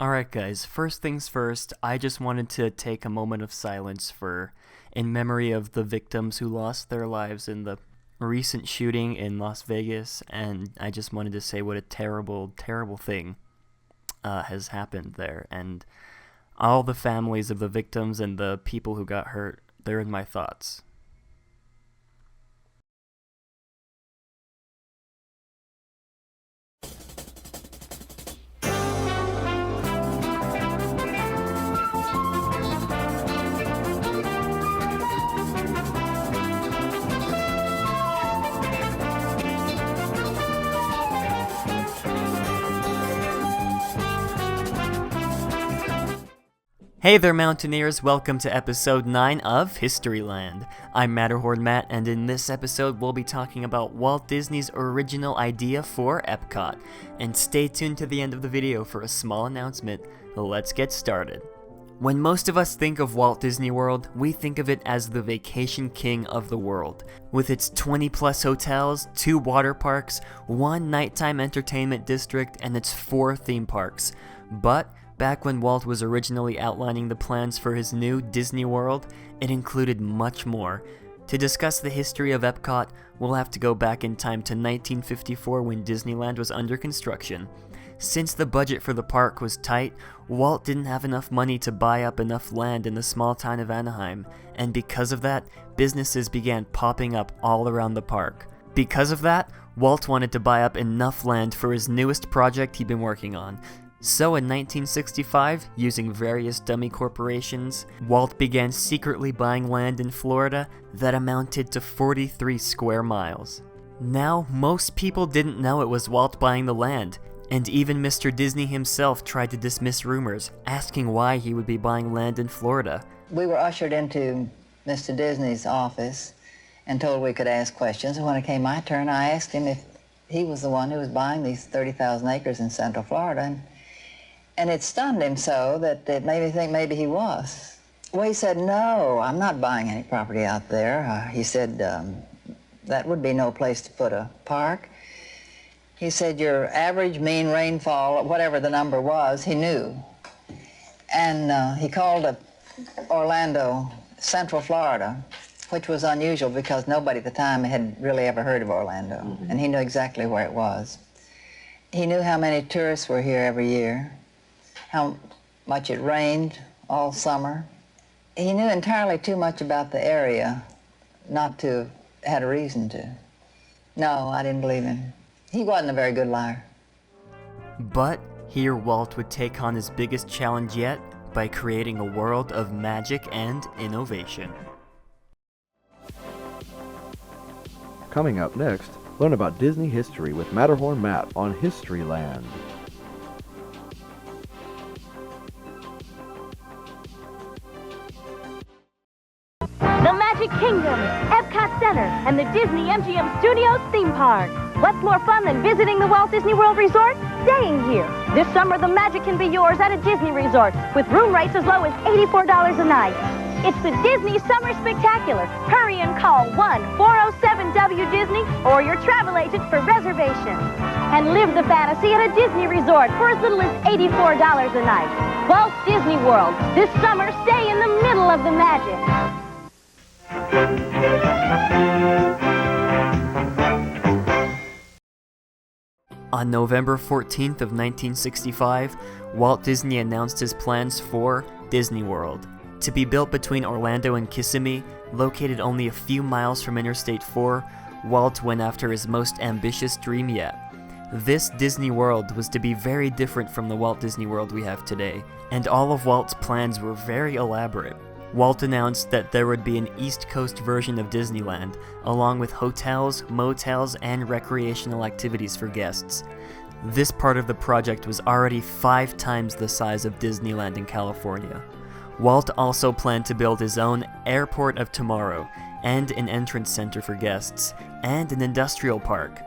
Alright guys, first things first, I just wanted to take a moment of silence in memory of the victims who lost their lives in the recent shooting in Las Vegas, and I just wanted to say what a terrible, terrible thing has happened there, and all the families of the victims and the people who got hurt, they're in my thoughts. Hey there Mountaineers, welcome to episode 9 of Historyland. I'm Matterhorn Matt, and in this episode we'll be talking about Walt Disney's original idea for Epcot. And stay tuned to the end of the video for a small announcement. Let's get started. When most of us think of Walt Disney World, we think of it as the vacation king of the world. With its 20 plus hotels, 2 water parks, 1 nighttime entertainment district, and its 4 theme parks. But back when Walt was originally outlining the plans for his new Disney World, it included much more. To discuss the history of Epcot, we'll have to go back in time to 1954 when Disneyland was under construction. Since the budget for the park was tight, Walt didn't have enough money to buy up enough land in the small town of Anaheim, and because of that, businesses began popping up all around the park. Because of that, Walt wanted to buy up enough land for his newest project he'd been working on. So in 1965, using various dummy corporations, Walt began secretly buying land in Florida that amounted to 43 square miles. Now, most people didn't know it was Walt buying the land, and even Mr. Disney himself tried to dismiss rumors, asking why he would be buying land in Florida. We were ushered into Mr. Disney's office and told we could ask questions, and when it came my turn, I asked him if he was the one who was buying these 30,000 acres in Central Florida. And it stunned him so that it made me think maybe he was. Well, he said, no, I'm not buying any property out there. He said, that would be no place to put a park. He said, your average mean rainfall, whatever the number was, he knew. And he called up Orlando, Central Florida, which was unusual because nobody at the time had really ever heard of Orlando. Mm-hmm. And he knew exactly where it was. He knew how many tourists were here every year, how much it rained all summer. He knew entirely too much about the area not to have had a reason to. No, I didn't believe him. He wasn't a very good liar. But here Walt would take on his biggest challenge yet by creating a world of magic and innovation. Coming up next, learn about Disney history with Matterhorn Matt on Historyland. The Magic Kingdom, Epcot Center, and the Disney MGM Studios theme park. What's more fun than visiting the Walt Disney World Resort? Staying here. This summer, the magic can be yours at a Disney resort with room rates as low as $84 a night. It's the Disney Summer Spectacular. Hurry and call 1-407-WDisney or your travel agent for reservations. And live the fantasy at a Disney resort for as little as $84 a night. Walt Disney World. This summer, stay in the middle of the magic. On November 14th of 1965, Walt Disney announced his plans for Disney World. To be built between Orlando and Kissimmee, located only a few miles from Interstate 4, Walt went after his most ambitious dream yet. This Disney World was to be very different from the Walt Disney World we have today, and all of Walt's plans were very elaborate. Walt announced that there would be an East Coast version of Disneyland, along with hotels, motels, and recreational activities for guests. This part of the project was already 5 times the size of Disneyland in California. Walt also planned to build his own Airport of Tomorrow, and an entrance center for guests, and an industrial park.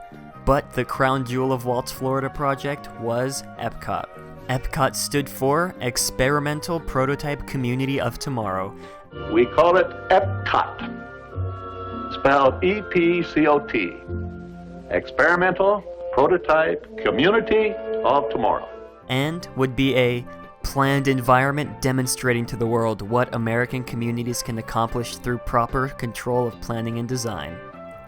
But the crown jewel of Walt's Florida project was Epcot. Epcot stood for Experimental Prototype Community of Tomorrow. We call it Epcot, spelled E-P-C-O-T. Experimental Prototype Community of Tomorrow. And would be a planned environment demonstrating to the world what American communities can accomplish through proper control of planning and design.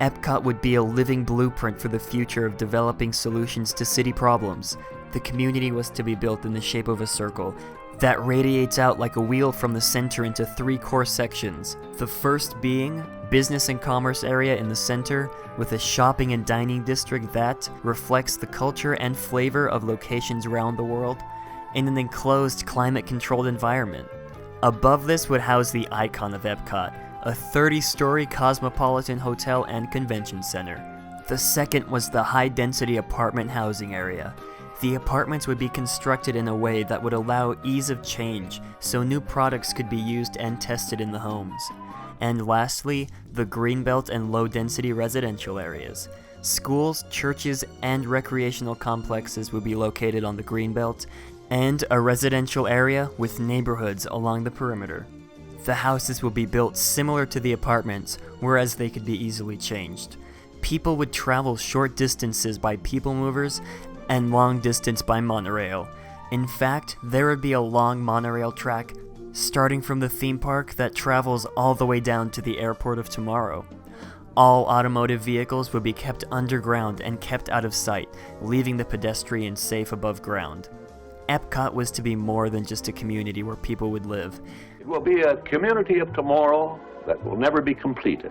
Epcot would be a living blueprint for the future of developing solutions to city problems. The community was to be built in the shape of a circle that radiates out like a wheel from the center into 3 core sections. The first being business and commerce area in the center, with a shopping and dining district that reflects the culture and flavor of locations around the world, in an enclosed climate-controlled environment. Above this would house the icon of Epcot, a 30-story cosmopolitan hotel and convention center. The second was the high-density apartment housing area. The apartments would be constructed in a way that would allow ease of change, so new products could be used and tested in the homes. And lastly, the greenbelt and low-density residential areas. Schools, churches, and recreational complexes would be located on the greenbelt, and a residential area with neighborhoods along the perimeter. The houses would be built similar to the apartments, whereas they could be easily changed. People would travel short distances by people movers and long distance by monorail. In fact, there would be a long monorail track starting from the theme park that travels all the way down to the airport of tomorrow. All automotive vehicles would be kept underground and kept out of sight, leaving the pedestrians safe above ground. Epcot was to be more than just a community where people would live. It will be a community of tomorrow that will never be completed,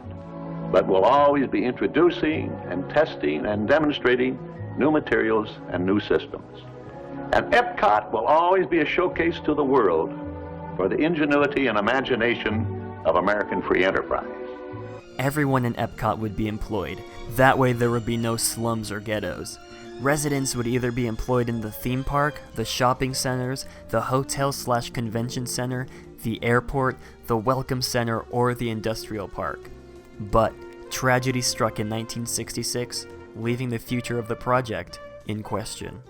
but will always be introducing and testing and demonstrating new materials and new systems. And Epcot will always be a showcase to the world for the ingenuity and imagination of American free enterprise. Everyone in Epcot would be employed. That way there would be no slums or ghettos. Residents would either be employed in the theme park, the shopping centers, the hotel/convention center, the airport, the welcome center, or the industrial park. But tragedy struck in 1966, leaving the future of the project in question.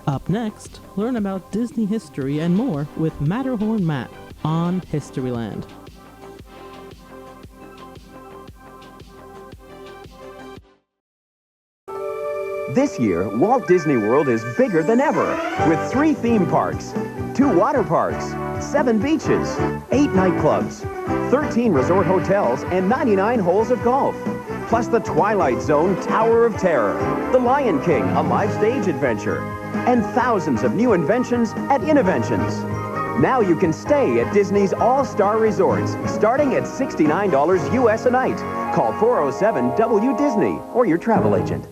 Up next, learn about Disney history and more with Matterhorn Matt on Historyland. This year, Walt Disney World is bigger than ever, with 3 theme parks, 2 water parks, 7 beaches, 8 nightclubs, 13 resort hotels, and 99 holes of golf. Plus the Twilight Zone Tower of Terror, The Lion King, a live stage adventure, and thousands of new inventions at Innoventions. Now you can stay at Disney's all-star resorts, starting at $69 US a night. Call 407-WDisney or your travel agent.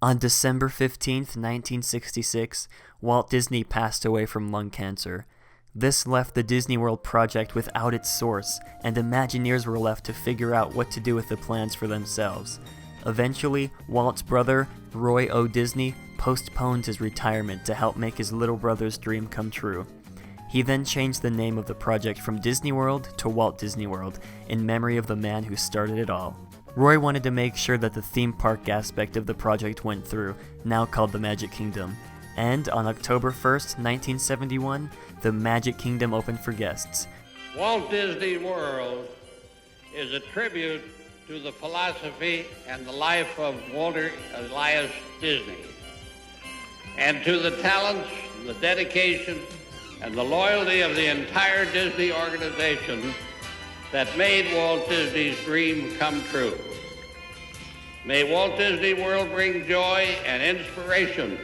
On December 15th, 1966, Walt Disney passed away from lung cancer. This left the Disney World project without its source, and Imagineers were left to figure out what to do with the plans for themselves. Eventually, Walt's brother, Roy O. Disney, postponed his retirement to help make his little brother's dream come true. He then changed the name of the project from Disney World to Walt Disney World, in memory of the man who started it all. Roy wanted to make sure that the theme park aspect of the project went through, now called the Magic Kingdom. And on October 1st, 1971, the Magic Kingdom opened for guests. Walt Disney World is a tribute to the philosophy and the life of Walter Elias Disney, and to the talents, the dedication, and the loyalty of the entire Disney organization that made Walt Disney's dream come true. May Walt Disney World bring joy and inspiration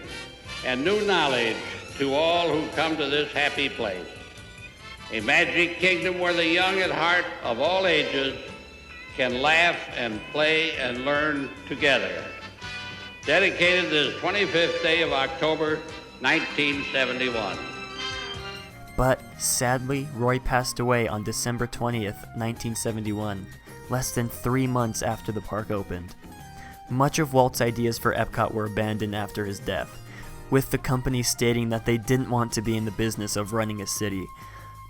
and new knowledge to all who come to this happy place. A magic kingdom where the young at heart of all ages can laugh and play and learn together. Dedicated this 25th day of October, 1971. But, sadly, Roy passed away on December 20th, 1971, less than 3 months after the park opened. Much of Walt's ideas for Epcot were abandoned after his death, with the company stating that they didn't want to be in the business of running a city.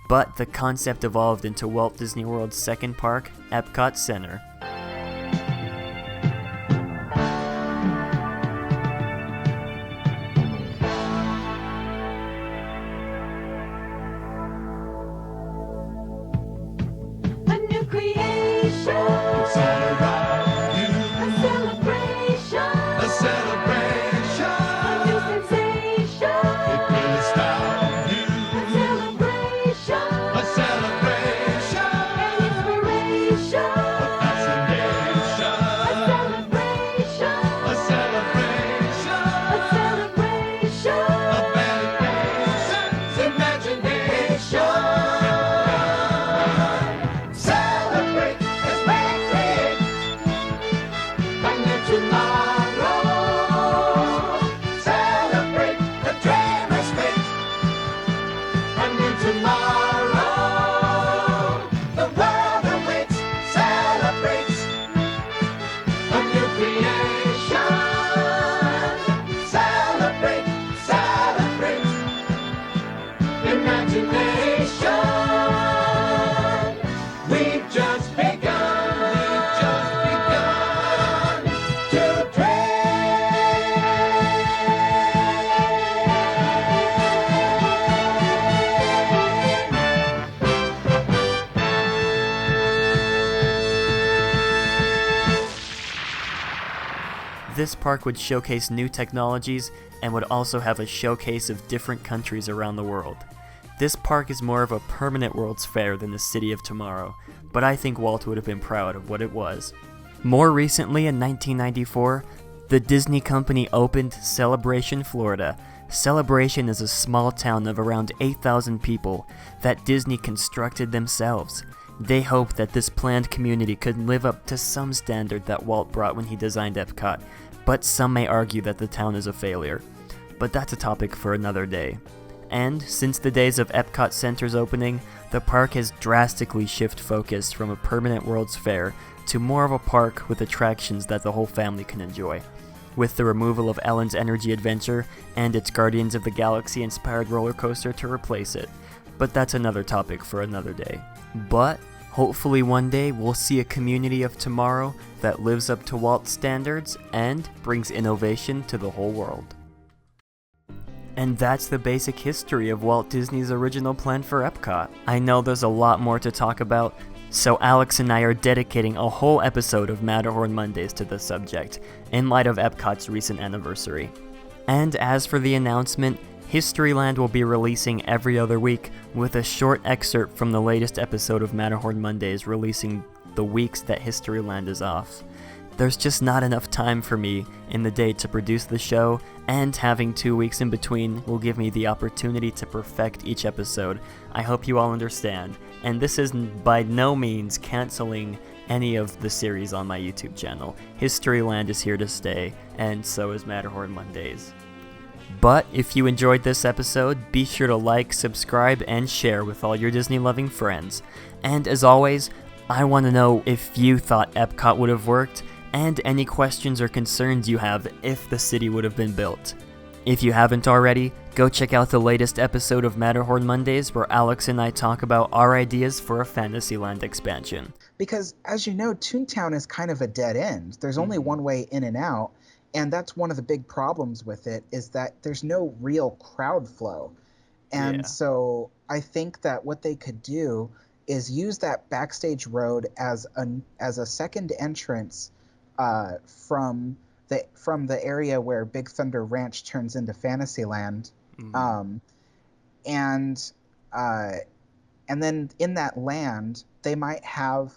But the concept evolved into Walt Disney World's second park, Epcot Center. A new creation. this park would showcase new technologies and would also have a showcase of different countries around the world. This park is more of a permanent World's Fair than the City of Tomorrow, but I think Walt would have been proud of what it was. More recently, in 1994, the Disney Company opened Celebration, Florida. Celebration is a small town of around 8,000 people that Disney constructed themselves. They hoped that this planned community could live up to some standard that Walt brought when he designed Epcot, but some may argue that the town is a failure. But that's a topic for another day. And since the days of Epcot Center's opening, the park has drastically shifted focus from a permanent World's Fair to more of a park with attractions that the whole family can enjoy, with the removal of Ellen's Energy Adventure and its Guardians of the Galaxy-inspired roller coaster to replace it. But that's another topic for another day. But hopefully one day we'll see a community of tomorrow that lives up to Walt's standards and brings innovation to the whole world. And that's the basic history of Walt Disney's original plan for Epcot. I know there's a lot more to talk about, so Alex and I are dedicating a whole episode of Matterhorn Mondays to the subject, in light of Epcot's recent anniversary. And as for the announcement, Historyland will be releasing every other week, with a short excerpt from the latest episode of Matterhorn Mondays releasing the weeks that Historyland is off. There's just not enough time for me in the day to produce the show, and having 2 weeks in between will give me the opportunity to perfect each episode. I hope you all understand, and this is by no means canceling any of the series on my YouTube channel. Historyland is here to stay, and so is Matterhorn Mondays. But if you enjoyed this episode, be sure to like, subscribe, and share with all your Disney-loving friends. And as always, I want to know if you thought Epcot would have worked, and any questions or concerns you have if the city would have been built. If you haven't already, go check out the latest episode of Matterhorn Mondays where Alex and I talk about our ideas for a Fantasyland expansion. Because, as you know, Toontown is kind of a dead end. There's only one way in and out, and that's one of the big problems with it, is that there's no real crowd flow. And so I think that what they could do is use that backstage road as a second entrance from the area where Big Thunder Ranch turns into Fantasyland, and then in that land they might have,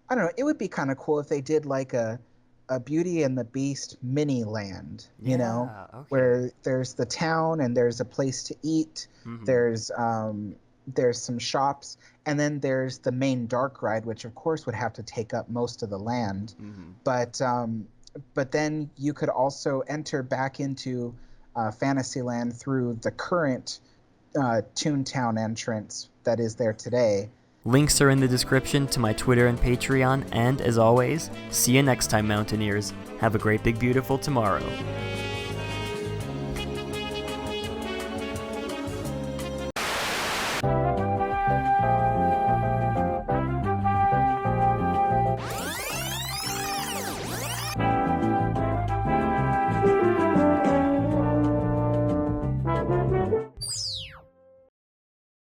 I don't know, it would be kind of cool if they did like a Beauty and the Beast mini land, you know, where there's the town and there's a place to eat, there's some shops, and then there's the main dark ride, which of course would have to take up most of the land. But then you could also enter back into Fantasyland through the current Toontown entrance that is there today. Links are in the description to my Twitter and Patreon, and as always, see you next time, Mountaineers. Have a great big beautiful tomorrow.